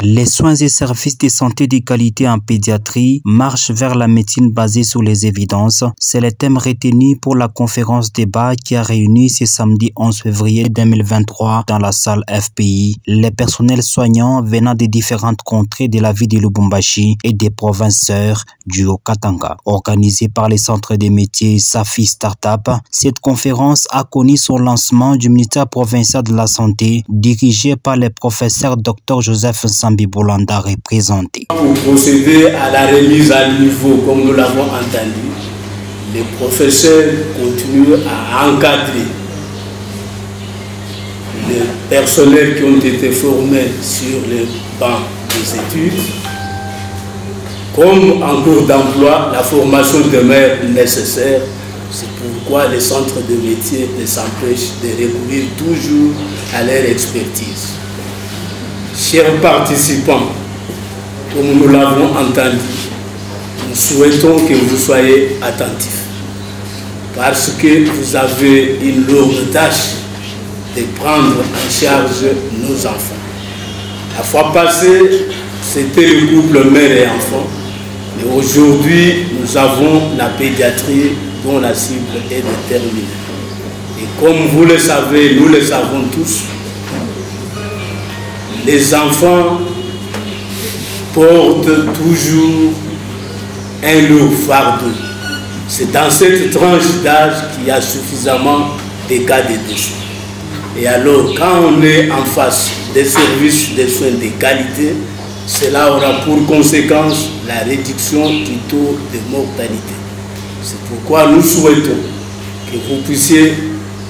Les soins et services de santé de qualité en pédiatrie marchent vers la médecine basée sur les évidences. C'est le thème retenu pour la conférence débat qui a réuni ce samedi 11 février 2023 dans la salle FPI les personnels soignants venant des différentes contrées de la ville de Lubumbashi et des provinces sœurs du Haut-Katanga. Organisée par les centres des métiers Safi Startup, cette conférence a connu son lancement du ministère provincial de la Santé dirigé par le professeur Dr Joseph Sambi Bolanda représenté. Pour procéder à la remise à niveau, comme nous l'avons entendu, les professeurs continuent à encadrer les personnels qui ont été formés sur les bancs des études. Comme en cours d'emploi, la formation demeure nécessaire. C'est pourquoi les centres de métier ne s'empêchent de recourir toujours à leur expertise. Chers participants, comme nous l'avons entendu, nous souhaitons que vous soyez attentifs parce que vous avez une lourde tâche de prendre en charge nos enfants. La fois passée, c'était le couple mère et enfant, mais aujourd'hui, nous avons la pédiatrie dont la cible est déterminée. Et comme vous le savez, nous le savons tous, les enfants portent toujours un lourd fardeau. C'est dans cette tranche d'âge qu'il y a suffisamment de cas de décès. Et alors, quand on est en face des services de soins de qualité, cela aura pour conséquence la réduction du taux de mortalité. C'est pourquoi nous souhaitons que vous puissiez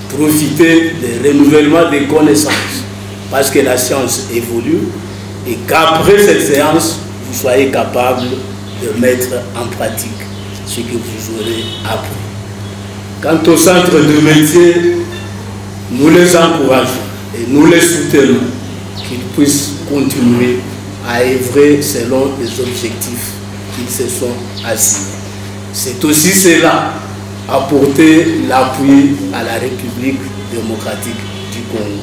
profiter des renouvellements des connaissances, parce que la science évolue et qu'après cette séance, vous soyez capable de mettre en pratique ce que vous aurez appris. Quant au centre de métier, nous les encourageons et nous les soutenons qu'ils puissent continuer à œuvrer selon les objectifs qu'ils se sont assignés. C'est aussi cela, apporter l'appui à la République démocratique du Congo.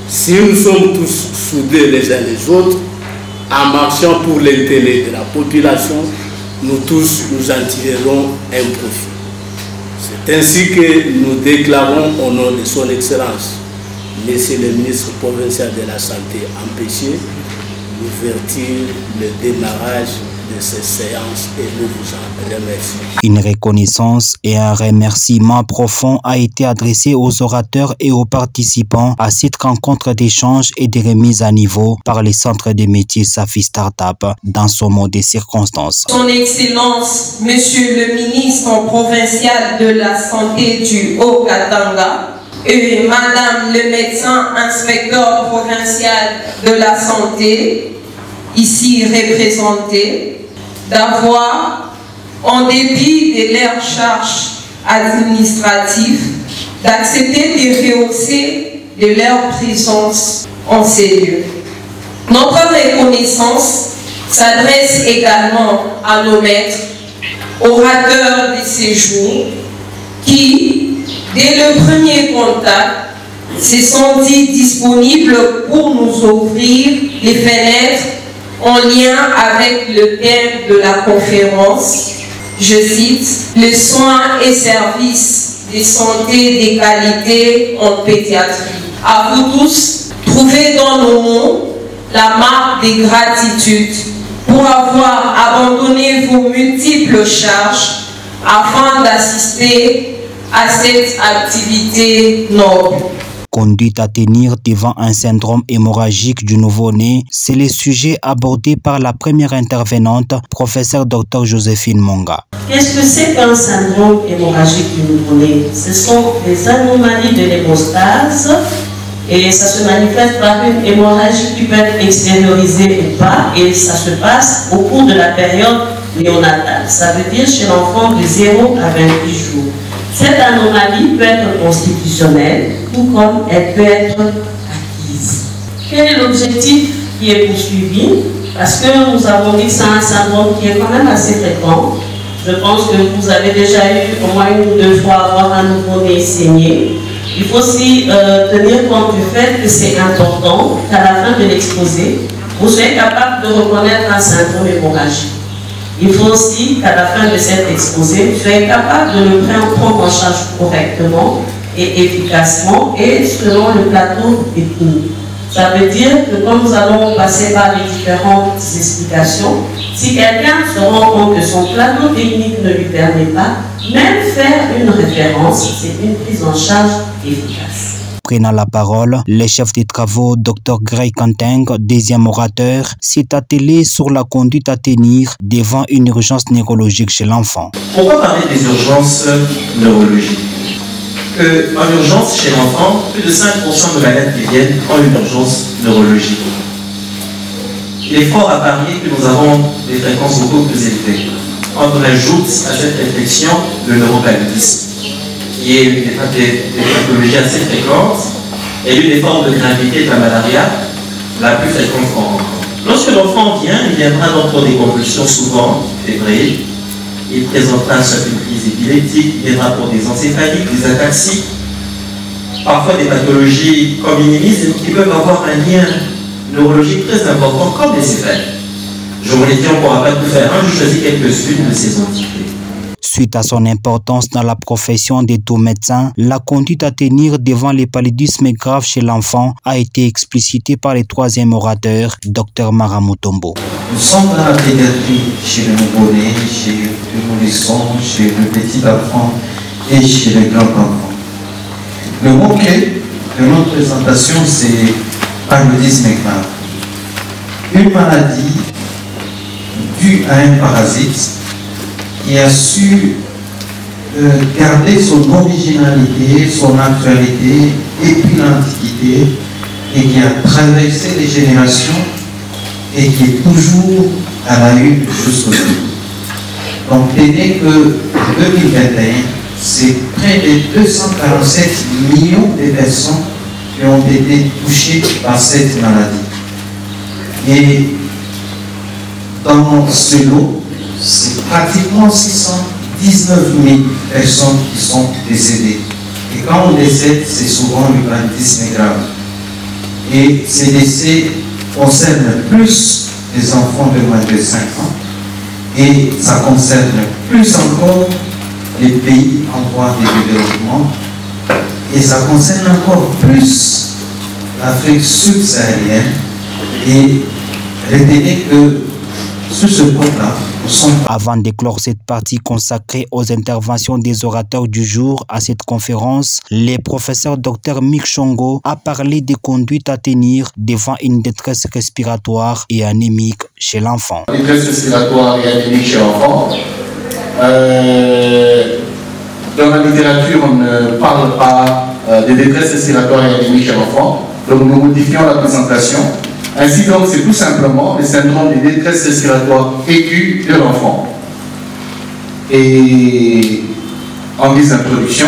Si nous sommes tous soudés les uns les autres, en marchant pour l'intérêt de la population, nous tous nous en tirerons un profit. C'est ainsi que nous déclarons au nom de son Excellence, Monsieur le ministre provincial de la Santé, empêché d'ouverture le démarrage de ces séances et nous vous en remercions. Une reconnaissance et un remerciement profond a été adressé aux orateurs et aux participants à cette rencontre d'échange et de remise à niveau par les centres de métiers Safi Startup dans son mot des circonstances. Son Excellence, Monsieur le ministre provincial de la Santé du Haut-Katanga et Madame le médecin inspecteur provincial de la Santé, ici représentés, d'avoir, en dépit de leurs charges administratives, d'accepter de rehausser de leur présence en ces lieux. Notre reconnaissance s'adresse également à nos maîtres, orateurs de ces jours, qui, dès le premier contact, se sont dit disponibles pour nous ouvrir les fenêtres en lien avec le thème de la conférence, je cite, « Les soins et services de santé de qualité en pédiatrie ». À vous tous, trouvez dans nos mots la marque de gratitude pour avoir abandonné vos multiples charges afin d'assister à cette activité noble. Conduite à tenir devant un syndrome hémorragique du nouveau-né, c'est le sujet abordé par la première intervenante, professeure Dr Joséphine Monga. Qu'est-ce que c'est qu'un syndrome hémorragique du nouveau-né? Ce sont des anomalies de l'hémostase et ça se manifeste par une hémorragie qui peut être extériorisée ou pas et ça se passe au cours de la période néonatale. Ça veut dire chez l'enfant de 0 à 28 jours. Cette anomalie peut être constitutionnelle ou comme elle peut être acquise. Quel est l'objectif qui est poursuivi? Parce que nous avons dit que c'est un syndrome qui est quand même assez fréquent. Je pense que vous avez déjà eu au moins une ou deux fois avoir un nouveau-né saigné. il faut aussi tenir compte du fait que c'est important qu'à la fin de l'exposé, vous soyez capable de reconnaître un syndrome hémorragique. Il faut aussi qu'à la fin de cet exposé, vous soyez capable de le prendre en charge correctement et efficacement et selon le plateau ethnique. Ça veut dire que quand nous allons passer par les différentes explications, si quelqu'un se rend compte que son plateau technique ne lui permet pas, même faire une référence, c'est une prise en charge efficace. Prenant la parole, le chef des travaux, Dr Grey Kanteng, deuxième orateur, s'est attelé sur la conduite à tenir devant une urgence neurologique chez l'enfant. Pourquoi parler des urgences neurologiques? En urgence chez l'enfant, plus de 5% de malades qui viennent ont une urgence neurologique. Il est fort à parier que nous avons des fréquences beaucoup plus élevées. Quand on ajoute à cette réflexion le neuropaludisme, qui est une des pathologies assez fréquentes et l'une des formes de gravité de la malaria la plus fréquente qu'on rencontre. Lorsque l'enfant vient, il viendra donc pour des convulsions souvent fébriles. Il présentera une crise épileptique, il viendra pour des encéphalites, des ataxies, parfois des pathologies comme minimisme qui peuvent avoir un lien neurologique très important comme les céphalies. Je vous l'ai dit, on ne pourra pas tout faire. Je choisis quelques-unes de ces entités. Suite à son importance dans la profession des tout médecins, la conduite à tenir devant les paludismes graves chez l'enfant a été explicitée par le troisième orateur, Dr Maramutombo. Nous sommes dans la pédiatrie chez le nouveau-né, chez le nourrisson, chez le petit enfant et chez le grand enfant. Le mot-clé de notre présentation, c'est paludisme grave. Une maladie due à un parasite qui a su garder son originalité, son actualité et puis l'antiquité, et qui a traversé les générations et qui est toujours à la une jusqu'aujourd'hui. Donc, tenez que 2021, c'est près de 247 millions de personnes qui ont été touchées par cette maladie. Et dans ce lot, c'est pratiquement 619 000 personnes qui sont décédées. Et quand on décède, c'est souvent le paludisme grave. Et ces décès concernent plus les enfants de moins de 5 ans. Et ça concerne plus encore les pays en voie de développement. Et ça concerne encore plus l'Afrique subsaharienne. Et retenez que sur ce point-là, avant de clore cette partie consacrée aux interventions des orateurs du jour à cette conférence, le professeur Dr Mick Chongo a parlé des conduites à tenir devant une détresse respiratoire et anémique chez l'enfant. Détresse respiratoire et anémique chez l'enfant. Dans la littérature, on ne parle pas de détresse respiratoire et anémique chez l'enfant. Donc nous modifions la présentation. Ainsi donc, c'est tout simplement le syndrome de détresse respiratoire aiguë de l'enfant. Et en guise d'introduction,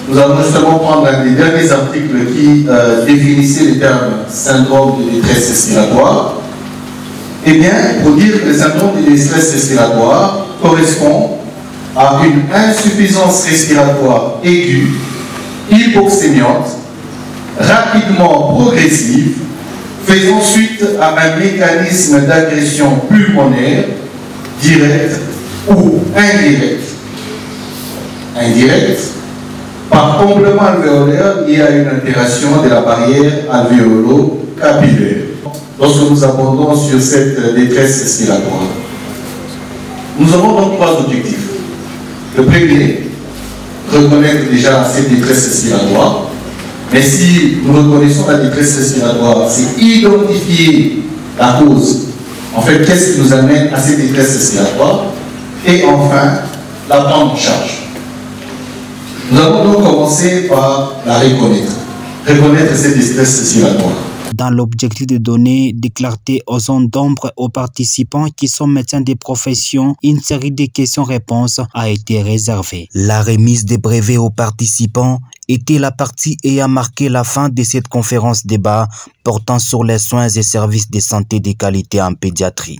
nous allons justement prendre un des derniers articles qui définissait le terme syndrome de détresse respiratoire. Eh bien, pour dire que le syndrome de détresse respiratoire correspond à une insuffisance respiratoire aiguë, hypoxémiante, rapidement progressive, faisant suite à un mécanisme d'agression pulmonaire direct ou indirect. Indirect, par comblement alvéolaire lié à une altération de la barrière alvéolo-capillaire. Lorsque nous abordons sur cette détresse respiratoire, nous avons donc 3 objectifs. Le premier, reconnaître déjà cette détresse respiratoire. Mais si nous reconnaissons la détresse respiratoire, c'est identifier la cause. En fait, qu'est-ce qui nous amène à cette détresse respiratoire? Et enfin, la prendre en charge. Nous allons donc commencer par la reconnaître. Reconnaître cette détresse respiratoire. Dans l'objectif de donner des clartés aux zones d'ombre aux participants qui sont médecins des professions, une série de questions-réponses a été réservée. La remise des brevets aux participants était la partie ayant marqué la fin de cette conférence débat portant sur les soins et services de santé de qualité en pédiatrie.